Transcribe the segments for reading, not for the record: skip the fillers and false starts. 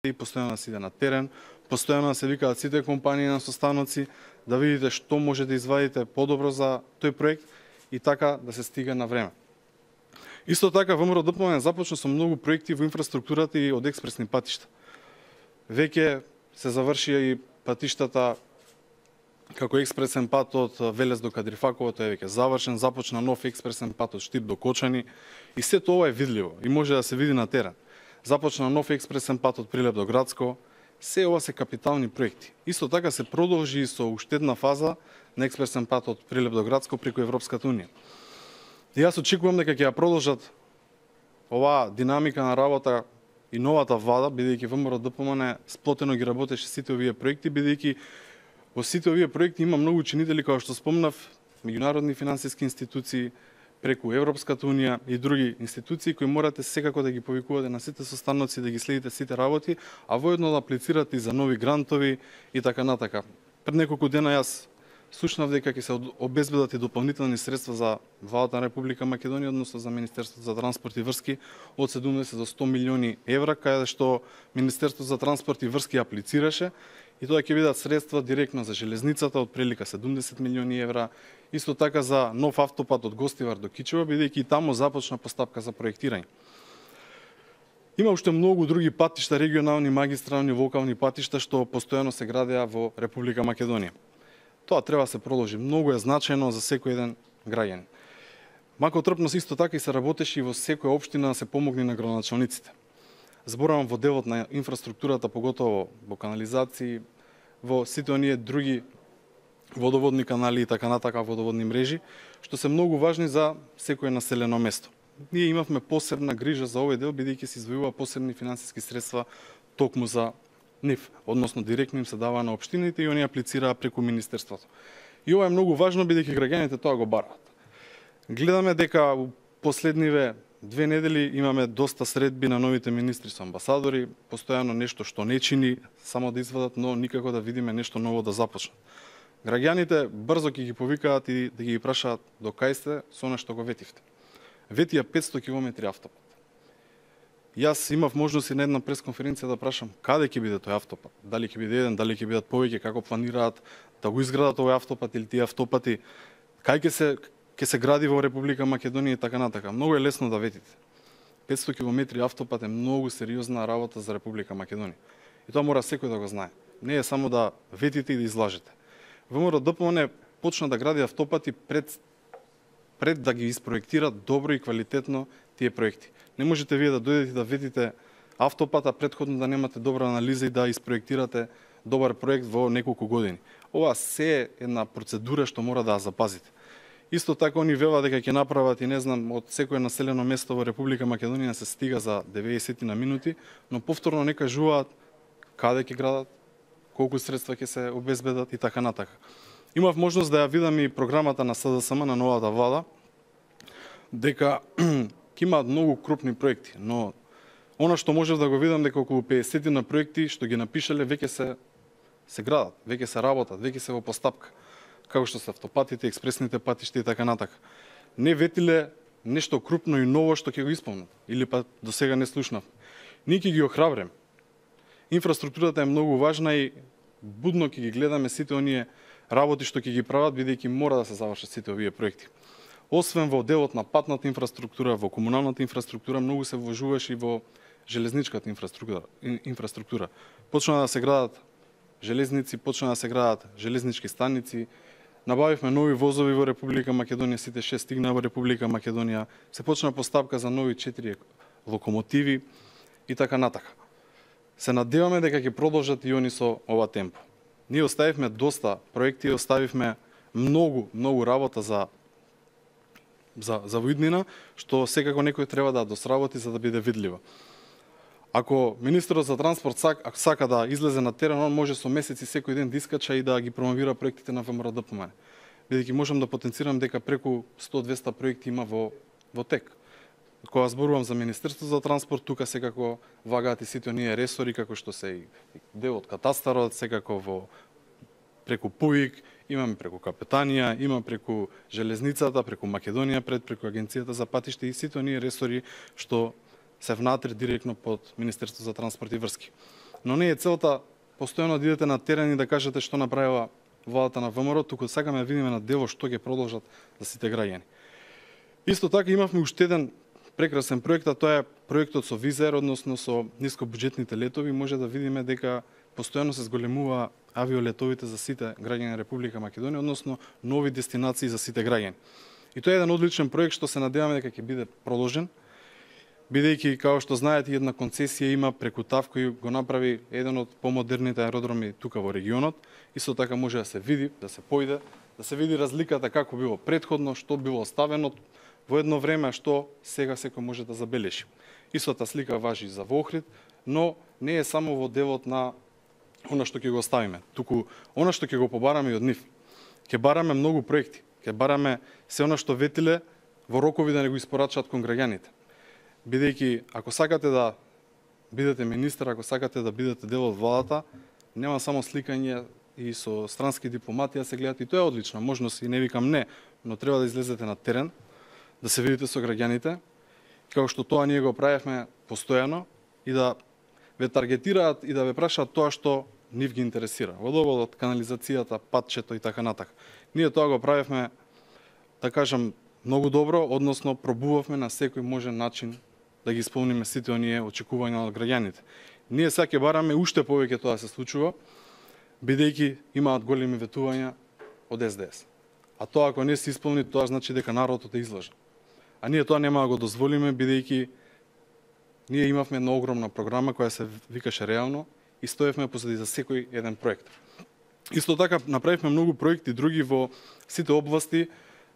и постојано да се иде на терен, постојано да се викаат сите компании на состаноци, да видите што може да извадите подобро за тој проект и така да се стига на време. Исто така ВМРО ДПМН започна со многу проекти во инфраструктурата и од експресни патишта. Веќе се завршија и патиштата како експресен пат од Велес до Кадрифаково, тој е веќе завршен, започна нов експресен пат од Штип до Кочани и сето ова е видливо и може да се види на терен. Започна нов експресен пат од Прилеп до Градско, се ова се капитални проекти. Исто така се продолжи и со уште една фаза на експресен пат од Прилеп до Градско преку Европската унија. И јас очекувам дека ќе ја продолжат оваа динамика на работа и новата влада, бидејќи ВМРО ДПМН сплотено ги работеше сите овие проекти, бидејќи во сите овие проекти има многу учинители, како што спомнав, меѓународни финансиски институции, преку Европската унија и други институции кои морате секако да ги повикувате на сите состаноци, да ги следите сите работи, а воедно да аплицирате и за нови грантови и така натака. Пред неколку дена јас слушнав дека ќе се обезбедат и дополнителни средства за владата на Република Македонија, односно за Министерството за транспорт и врски од 70 до 100 милиони евра, каде што Министерството за транспорт и врски аплицираше, и тоа ќе бидат средства директно за железницата од прилика 70 милиони евра, исто така за нов автопат од Гостивар до Кичево, бидејќи и таму започна постапка за проектирање. Има уште многу други патишта, регионални, магистрални, локални патишта што постојано се градеа во Република Македонија. Тоа треба да се продолжи. Многу е значајно за секој еден граѓанин. Мако трпно исто така и се работеше и во секоја општина да се помогне на градоначалниците. Зборувам во делот на инфраструктурата, поготово во канализации, во сите оние други водоводни канали и така натака водоводни мрежи, што се многу важни за секое населено место. Ние имавме посебна грижа за овој дел, бидејќи се издвојува посебни финансиски средства токму за нив, односно директно им се дава на општините и они аплицираа преку Министерството. И ова е многу важно, бидејќи граѓаните тоа го бараат. Гледаме дека у последниве 2 недели имаме доста средби на новите министри со амбасадори, постојано нешто што не чини, само да извадат, но никако да видиме нешто ново да започнат. Граѓаните брзо ќе ги повикаат и да ги прашаат до кај сте со она што го ветивте. Ветија 500 км автопат. Јас имав можност и на една пресконференција да прашам каде ќе биде тој автопат, дали ќе биде еден, дали ќе бидат повеќе, како планираат да го изградат овој автопат или тие автопати, кај ќе се гради во Република Македонија и така натака. Многу е лесно да ветите. 500 км автопат е многу сериозна работа за Република Македонија. И тоа мора секој да го знае. Не е само да ветите и да излажете. ВМРО ДПМН почна да гради автопати пред да ги испроектира добро и квалитетно тие проекти. Не можете вие да дојдете да ветите автопат, а предходно да немате добра анализа и да испроектирате добар проект во неколку години. Ова се е една процедура што мора да ја запазите. Исто така они велат дека ќе направат и не знам од секое населено место во Република Македонија се стига за 90 на минути, но повторно не кажуваат каде ќе градат, колку средства ќе се обезбедат и така натака. Имав можност да ја видам и програмата на СДСМ на новата влада, дека ќе имаат многу крупни проекти, но она што можев да го видам дека околу 50 на проекти што ги напишале веќе се градат, веќе се работат, веќе се во постапка, како што се автопатите, експресните патишта и така натака. Не ветиле нешто крупно и ново што ќе го исполнат, или па до сега не слушнав. Ние ќе ги охрабрем. Инфраструктурата е многу важна и будно ќе ги гледаме сите оние работи што ќе ги прават, бидејќи мора да се завршат сите овие проекти. Освен во делот на патната инфраструктура, во комуналната инфраструктура, многу се вложуваше и во железничката инфраструктура. Почна да се градат железници, почна да се градат железнички станици, набавивме нови возови во Република Македонија, сите 6 стигнаа во Република Македонија, се почна постапка за нови 4 локомотиви и така натака. Се надеваме дека ќе продолжат и они со ова темпо. Ние оставивме доста проекти, оставивме многу работа за воиднина, што секако некој треба да досработи за да биде видливо. Ако министерот за транспорт сака да излезе на терен, он може со месеци секој ден да искача и да ги промовира проектите на ВМРО ДПМН. Бидејќи можам да потенцирам дека преку 100-200 проекти има во тек. Кога зборувам за Министерство за транспорт, тука секако вагаат и сите оние ресори, како што се и дел од катастарот, секако преку ПУИК, имаме преку Капетанија, има преку Железницата, преку Македонија преку Агенцијата за патишта и сите оние ресори што се внатре директно под Министерство за транспорт и врски. Но не е целта постојано да идете на терен и да кажете што направила владата на ВМРО, туку сакаме да видиме на дело што ќе продолжат за сите граѓани. Исто така имавме уште еден прекрасен проект, а тоа е проектот со Визер, односно со нискобуџетните летови. Може да видиме дека постојано се зголемува авиолетовите за сите граѓани на Република Македонија, односно нови дестинации за сите граѓани. И тоа е еден одличен проект што се надеваме дека ќе биде продолжен, бидејќи, како што знаете, една концесија има преку ТАВ кој го направи еден од помодерните аеродроми тука во регионот. Исто така може да се види, да се појде, да се види разликата како било претходно, што било оставено во едно време, што сега секој може да забележи. Истата слика важи за во Охрид, но не е само во делот на она што ќе го оставиме, туку она што ќе го побараме и од нив. Ќе бараме многу проекти, ќе бараме се она што ветиле во рокови да не го испорачаат кон граѓаните. Бидејќи ако сакате да бидете министер, ако сакате да бидете дел од владата, нема само сликање и со странски дипломати се гледат, и тоа е одлична можност и не викам не, но треба да излезете на терен, да се видите со граѓаните, како што тоа ние го правевме постојано, и да ве таргетираат и да ве прашаат тоа што нив ги интересира. Водоводот, канализацијата, патчето и така натака. Ние тоа го правевме, да кажам, многу добро, односно пробувавме на секој можен начин да ги исполниме сите оние очекувања од граѓаните. Ние сега ќе бараме уште повеќе тоа да се случува, бидејќи имаат големи ветувања од СДС. А тоа ако не се исполни, тоа значи дека народот е излажен. А ние тоа нема да го дозволиме, бидејќи ние имавме една огромна програма која се викаше реално и стоевме позади за секој еден проект. Исто така направивме многу проекти други во сите области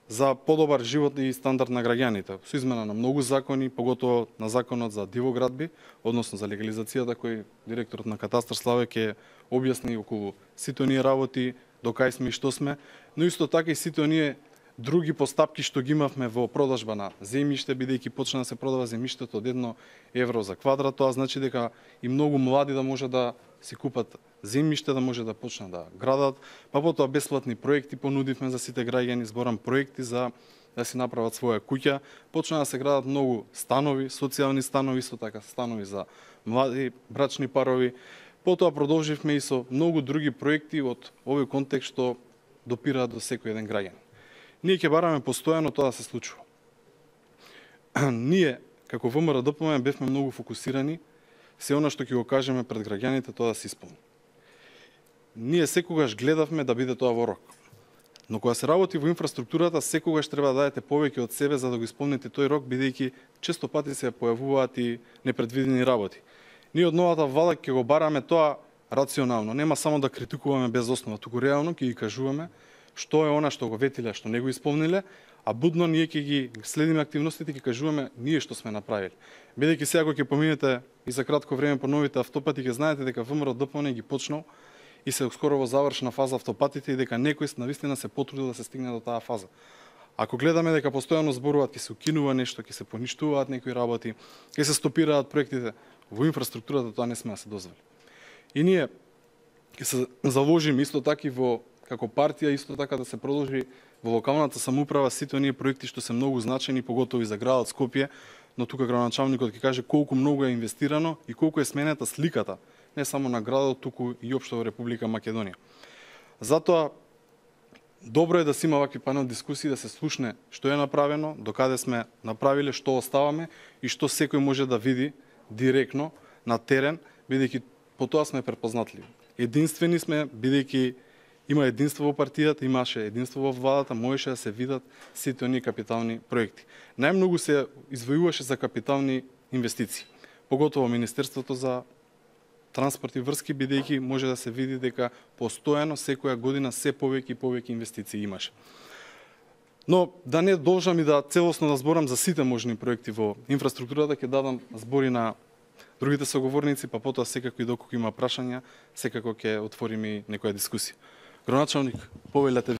за подобар живот и стандард на граѓаните. Со измена на многу закони, поготово на законот за дивоградби, односно за легализацијата, кој директорот на Катастар Славе ќе објасни околу сите оние работи, до кај сме и што сме, но исто така и сите оние други постапки што ги имавме во продажба на земјиште, бидејќи почна да се продава земјиштето од 1 евро за квадрат, тоа значи дека и многу млади да може да си купат земјиште, да може да почнат да градат, па потоа бесплатни проекти понудивме за сите граѓани, зборам проекти за да си направат своја куќа, почна да се градат многу станови, социјални станови, исто така станови за млади брачни парови. Потоа продолживме и со многу други проекти од овој контекст што допираат до секој еден граѓан. Ние ќе бараме постојано тоа да се случува. Ние, како ВМРО-ДПМН, бевме многу фокусирани, се она што ќе го кажеме пред граѓаните, тоа да се исполни. Ние секогаш гледавме да биде тоа во рок. Но кога се работи во инфраструктурата, секогаш треба да дадете повеќе од себе за да го исполните тој рок, бидејќи често пати се појавуваат и непредвидени работи. Ние од новата влада ќе го бараме тоа рационално, нема само да критикуваме без основа, туку реално ќе ги кажуваме што е она што го ветиле, што не го исполниле, а будно ние ќе ги следиме активностите и ќе кажуваме ние што сме направили. Бидејќи сега кога ќе поминете и за кратко време по новите автопати, ќе знаете дека ВМРО-ДПМН ги почнал и се скоро во завршна фаза автопатите и дека некој навистина се потрудил да се стигне до таа фаза. Ако гледаме дека постојано зборуваат, ќе се укинува нешто, ќе се поништуваат некои работи, ќе се стопираат проектите, во инфраструктурата тоа не сме да се дозволи. И ние ќе се заложиме исто така и во како партија, исто така да се продолжи во локалната самоуправа сите оние проекти што се многу значени, поготово и за градот Скопје, но тука градоначалникот ќе каже колку многу е инвестирано и колку е сменета сликата, не само на градот, туку и општо во Република Македонија. Затоа добро е да се има вакви панел дискусии, да се слушне што е направено, докаде сме направиле, што оставаме и што секој може да види директно на терен, бидејќи по тоа сме препознатливи. Единствени сме, бидејќи има единство во партијата, имаше единство во владата, можеше да се видат сите оние капитални проекти. Најмногу се извојуваше за капитални инвестиции, поготово Министерството за транспорт и врски, бидејќи може да се види дека постојано секоја година се повеќе и повеќе инвестиции имаше. Но да не должам и да целосно да зборам за сите можни проекти во инфраструктурата, ќе дадам збори на другите соговорници, па потоа секако и доколку има прашања, секако ќе отвориме и некоја дискусија. Градоначалник, повелете